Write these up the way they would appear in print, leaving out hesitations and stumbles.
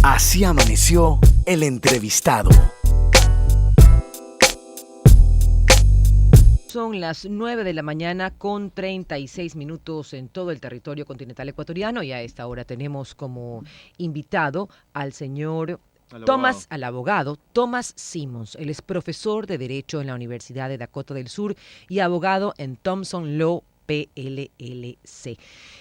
Así amaneció el entrevistado. Son las 9 de la mañana con 36 minutos en todo el territorio continental ecuatoriano y a esta hora tenemos como invitado al señor al abogado Thomas Simmons. Él es profesor de Derecho en la Universidad de Dakota del Sur y abogado en Thompson Law PLLC.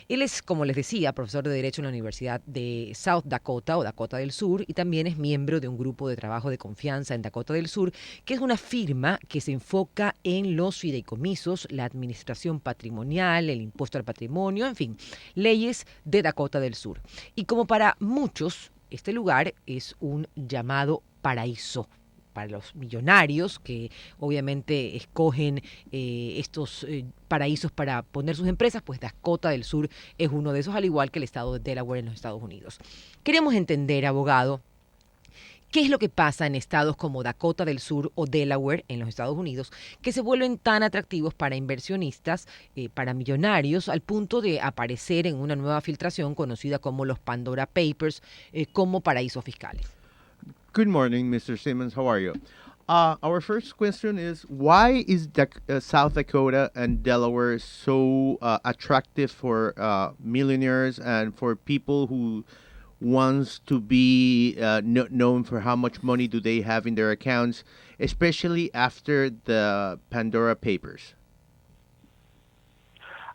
Él es, como les decía, profesor de Derecho en la Universidad de South Dakota o Dakota del Sur y también es miembro de un grupo de trabajo de confianza en Dakota del Sur, que es una firma que se enfoca en los fideicomisos, la administración patrimonial, el impuesto al patrimonio, en fin, leyes de Dakota del Sur. Y como para muchos, este lugar es un llamado paraíso para los millonarios que obviamente escogen estos paraísos para poner sus empresas, pues Dakota del Sur es uno de esos, al igual que el estado de Delaware en los Estados Unidos. Queremos entender, abogado, ¿qué es lo que pasa en estados como Dakota del Sur o Delaware en los Estados Unidos que se vuelven tan atractivos para inversionistas, para millonarios, al punto de aparecer en una nueva filtración conocida como los Pandora Papers, como paraísos fiscales? Good morning, Mr. Simmons. How are you? Our first question is, why is South Dakota and Delaware so attractive for millionaires and for people who wants to be known for how much money do they have in their accounts, especially after the Pandora Papers?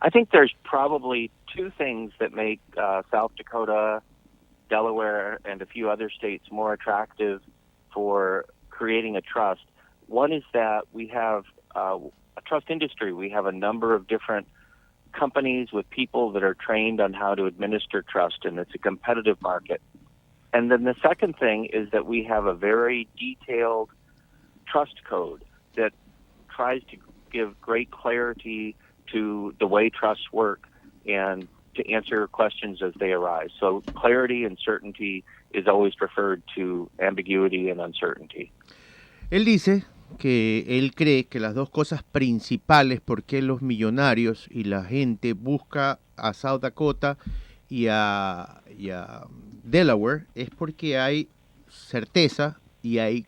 I think there's probably two things that make South Dakota, Delaware, and a few other states more attractive for creating a trust. One is that we have a trust industry. We have a number of different companies with people that are trained on how to administer trust, and it's a competitive market. And then the second thing is that we have a very detailed trust code that tries to give great clarity to the way trusts work and to answer questions as they arise. So clarity and certainty is always preferred to ambiguity and uncertainty. Él dice que él cree que las dos cosas principales por qué los millonarios y la gente busca a South Dakota y a Delaware es porque hay certeza y hay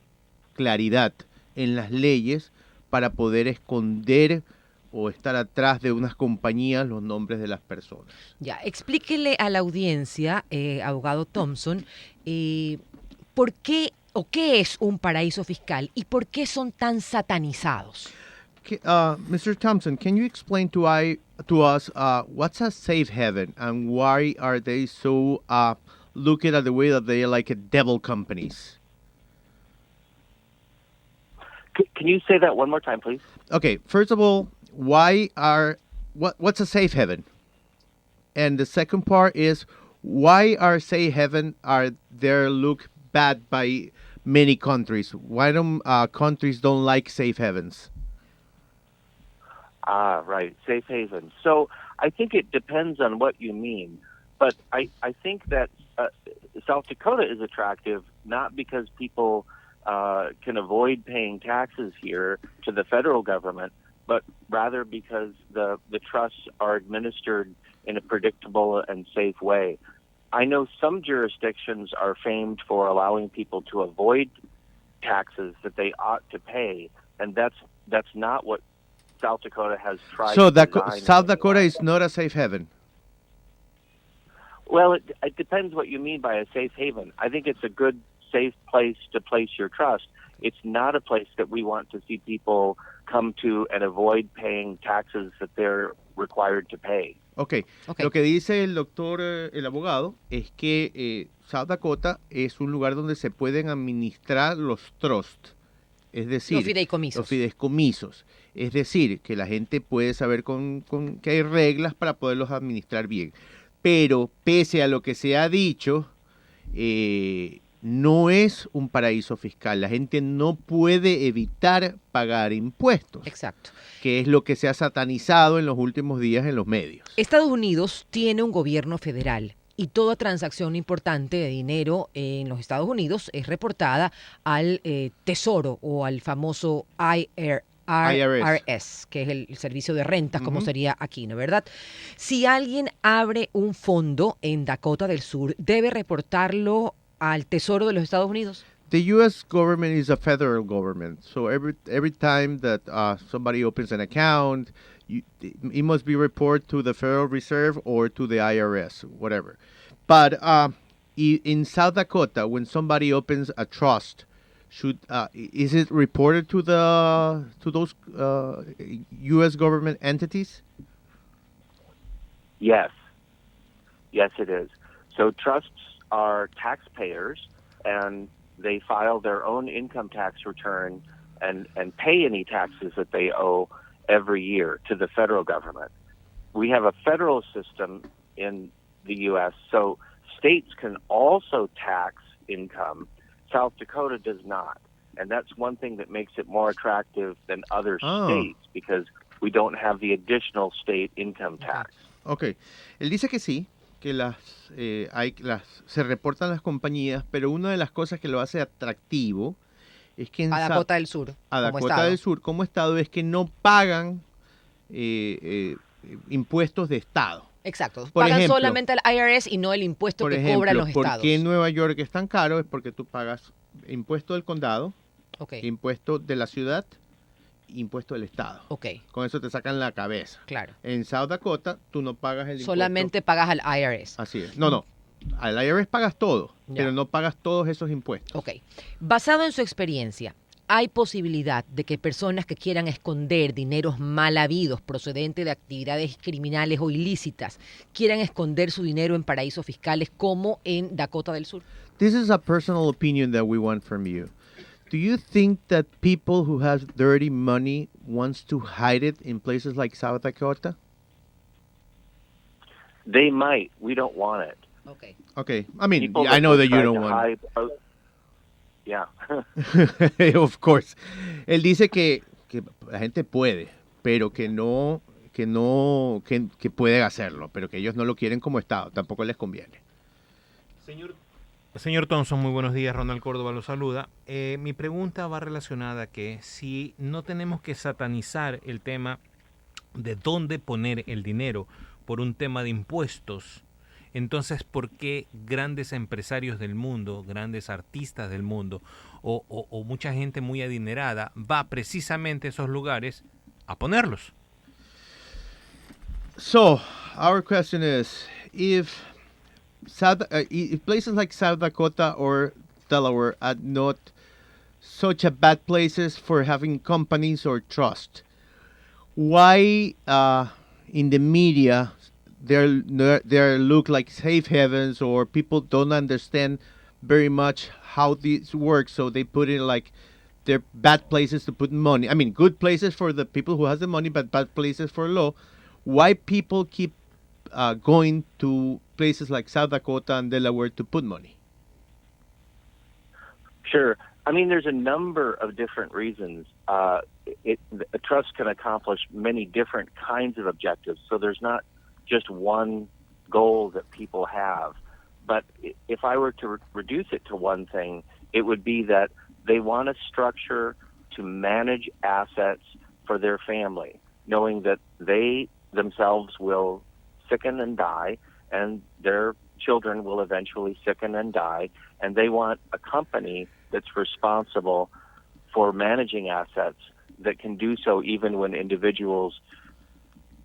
claridad en las leyes para poder esconder o estar atrás de unas compañías los nombres de las personas. Ya, explíquele a la audiencia, abogado Thompson, por qué o qué es un paraíso fiscal y por qué son tan satanizados. Mr. Thompson, can you explain to us what's a safe haven and why are they so looking at the way that they are like devil companies? Can you say that one more time, please? Okay, first of all, what's a safe haven? And the second part is, why are safe haven are there look bad by many countries? Why don't countries don't like safe havens? Right, safe haven. So I think it depends on what you mean, but I think that South Dakota is attractive not because people can avoid paying taxes here to the federal government, but rather because the trusts are administered in a predictable and safe way. I know some jurisdictions are famed for allowing people to avoid taxes that they ought to pay, and that's not what South Dakota has tried so to design. South Dakota is not a safe haven? Well, it depends what you mean by a safe haven. I think it's a good, safe place to place your trust. It's not a place that we want to see people come to and avoid paying taxes that they're required to pay. Okay. Lo que dice el doctor, el abogado, es que South Dakota es un lugar donde se pueden administrar los trusts, es decir, los fideicomisos. Es decir, que la gente puede saber que hay reglas para poderlos administrar bien. Pero pese a lo que se ha dicho, no es un paraíso fiscal. La gente no puede evitar pagar impuestos. Exacto. Que es lo que se ha satanizado en los últimos días en los medios. Estados Unidos tiene un gobierno federal y toda transacción importante de dinero en los Estados Unidos es reportada al Tesoro o al famoso IRS, que es el servicio de rentas, como sería aquí, ¿no es verdad? Si alguien abre un fondo en Dakota del Sur, debe reportarlo al Tesoro de los Estados Unidos. The U.S. government is a federal government, so every time that somebody opens an account, it must be reported to the Federal Reserve or to the IRS, whatever. But in South Dakota, when somebody opens a trust, is it reported to those U.S. government entities? Yes, it is. So trusts are taxpayers, and they file their own income tax return and pay any taxes that they owe every year to the federal government. We have a federal system in the U.S., so states can also tax income. South Dakota does not. And that's one thing that makes it more attractive than other states, because we don't have the additional state income tax. Okay. Él dice que sí, que se reportan las compañías, pero una de las cosas que lo hace atractivo es que en Dakota del Sur, Dakota del Sur como estado es que no pagan impuestos de estado. Exacto. Por Pagan ejemplo, solamente el IRS y no el impuesto que cobran los estados. ¿Por qué en Nueva York es tan caro? Es porque tú pagas impuesto del condado, impuesto de la ciudad, impuesto del estado. Con eso te sacan la cabeza. Claro. En South Dakota tú no pagas el impuesto. Solamente pagas al IRS. Así es. No. Al IRS pagas todo, pero no pagas todos esos impuestos. Basado en su experiencia, ¿hay posibilidad de que personas que quieran esconder dineros mal habidos procedentes de actividades criminales o ilícitas quieran esconder su dinero en paraísos fiscales como en Dakota del Sur? This is a personal opinion that we want from you. Do you think that people who have dirty money wants to hide it in places like South Dakota? They might. We don't want it. Okay. I mean, I know that you don't want it. Yeah. Of course. Él dice que la gente puede, pero que puede hacerlo, pero que ellos no lo quieren como Estado, tampoco les conviene. Señor Thompson, muy buenos días. Ronald Córdova lo saluda. Mi pregunta va relacionada a que si no tenemos que satanizar el tema de dónde poner el dinero por un tema de impuestos, entonces, ¿por qué grandes empresarios del mundo, grandes artistas del mundo o mucha gente muy adinerada va precisamente a esos lugares a ponerlos? So, our question is, if places like South Dakota or Delaware are not such a bad places for having companies or trust, why in the media they look like safe havens, or people don't understand very much how this works, so they put it like they're bad places to put money. I mean, good places for the people who has the money, but bad places for law. Why people keep going to places like South Dakota and Delaware to put money? Sure. I mean, there's a number of different reasons. A trust can accomplish many different kinds of objectives, so there's not just one goal that people have. But if I were to reduce it to one thing, it would be that they want a structure to manage assets for their family, knowing that they themselves will sicken and die, and their children will eventually sicken and die, and they want a company that's responsible for managing assets that can do so even when individuals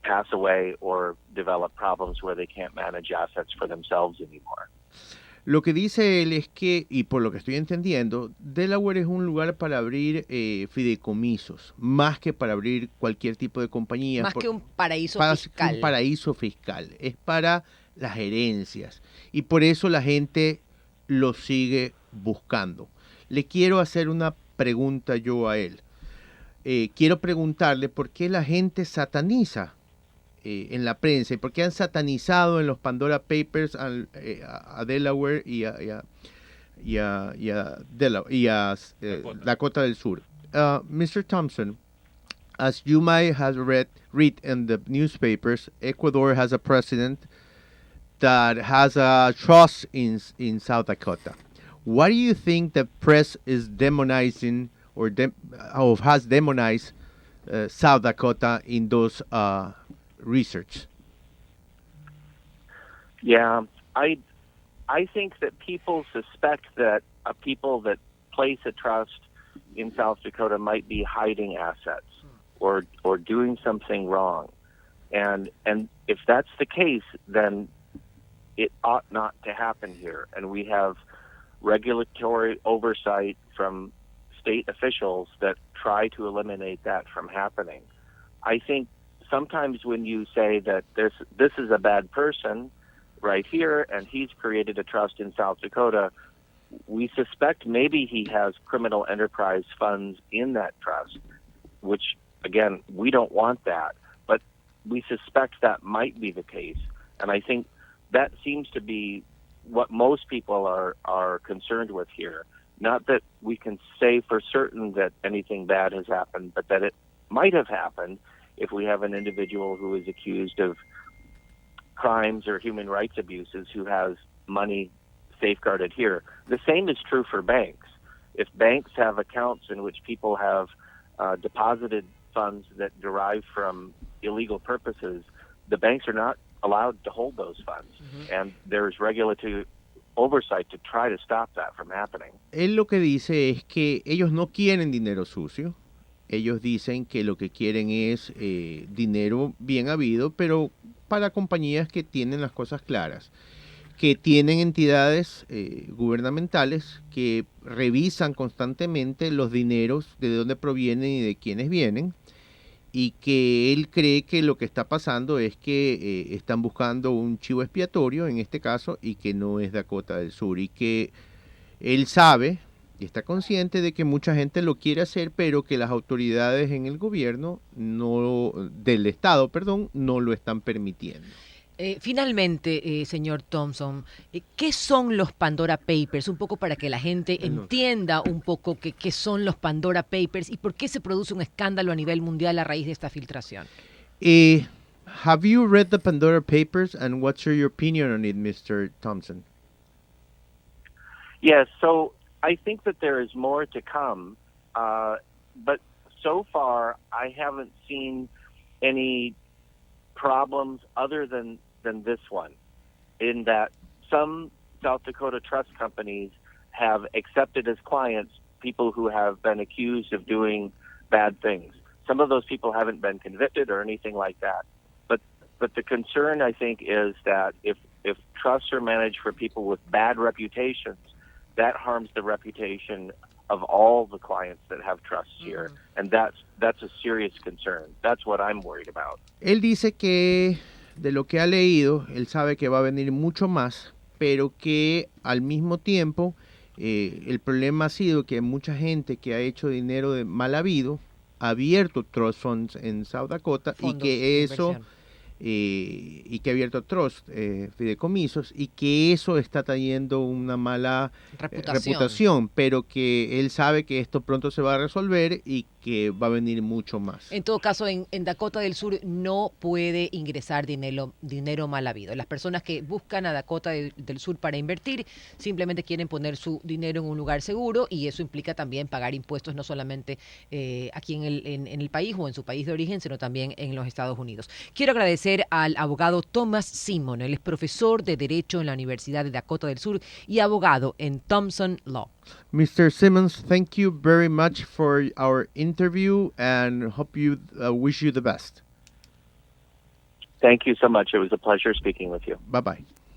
pass away or develop problems where they can't manage assets for themselves anymore. Lo que dice él es que, y por lo que estoy entendiendo, Delaware es un lugar para abrir fideicomisos, más que para abrir cualquier tipo de compañía. Más que un paraíso fiscal. Un paraíso fiscal. Es para las herencias. Y por eso la gente lo sigue buscando. Le quiero hacer una pregunta yo a él. Quiero preguntarle por qué la gente sataniza en la prensa y por qué han satanizado en los Pandora Papers a Delaware y a Dakota del Sur. Mr. Thompson, as you might have read in the newspapers, Ecuador has a president that has a trust in South Dakota. Why do you think the press is demonizing or has demonized South Dakota in those research? Yeah, I think that people suspect that people that place a trust in South Dakota might be hiding assets or doing something wrong. And if that's the case, then it ought not to happen here. And we have regulatory oversight from state officials that try to eliminate that from happening. I think sometimes when you say that this is a bad person right here and he's created a trust in South Dakota, we suspect maybe he has criminal enterprise funds in that trust, which, again, we don't want that. But we suspect that might be the case. And I think that seems to be what most people are concerned with here. Not that we can say for certain that anything bad has happened, but that it might have happened if we have an individual who is accused of crimes or human rights abuses who has money safeguarded here. The same is true for banks. If banks have accounts in which people have deposited funds that derive from illegal purposes, the banks are not allowed to hold those funds. And there's regulatory oversight to try to stop that from happening. Él lo que dice es que ellos no quieren dinero sucio. Ellos dicen que lo que quieren es dinero bien habido, pero para compañías que tienen las cosas claras, que tienen entidades gubernamentales que revisan constantemente los dineros, de dónde provienen y de quiénes vienen, y que él cree que lo que está pasando es que están buscando un chivo expiatorio en este caso y que no es Dakota del Sur, y que él sabe y está consciente de que mucha gente lo quiere hacer, pero que las autoridades en el gobierno del estado, no lo están permitiendo. Finalmente, señor Thompson, ¿qué son los Pandora Papers? Un poco para que la gente entienda un poco qué son los Pandora Papers y por qué se produce un escándalo a nivel mundial a raíz de esta filtración. Have you read the Pandora Papers and what's your opinion on it, Mr. Thompson? Yes, so I think that there is more to come, but so far I haven't seen any problems other than this one, in that some South Dakota trust companies have accepted as clients people who have been accused of doing bad things. Some of those people haven't been convicted or anything like that. But the concern, I think, is that if trusts are managed for people with bad reputations, that harms the reputation of all the clients that have trusts here. And that's a serious concern. That's what I'm worried about. Él dice que de lo que ha leído, él sabe que va a venir mucho más, pero que al mismo tiempo el problema ha sido que mucha gente que ha hecho dinero de mal habido ha abierto trust funds en South Dakota y que eso y que ha abierto trust fideicomisos y que eso está trayendo una mala reputación, pero que él sabe que esto pronto se va a resolver y que va a venir mucho más. En todo caso, en Dakota del Sur no puede ingresar dinero mal habido. Las personas que buscan a Dakota del Sur para invertir simplemente quieren poner su dinero en un lugar seguro y eso implica también pagar impuestos no solamente aquí en el país o en su país de origen, sino también en los Estados Unidos. Quiero agradecer al abogado Thomas Simmons. Él es profesor de Derecho en la Universidad de Dakota del Sur y abogado en Thompson Law. Mr. Simmons, thank you very much for our interview and wish you the best. Thank you so much. It was a pleasure speaking with you. Bye-bye.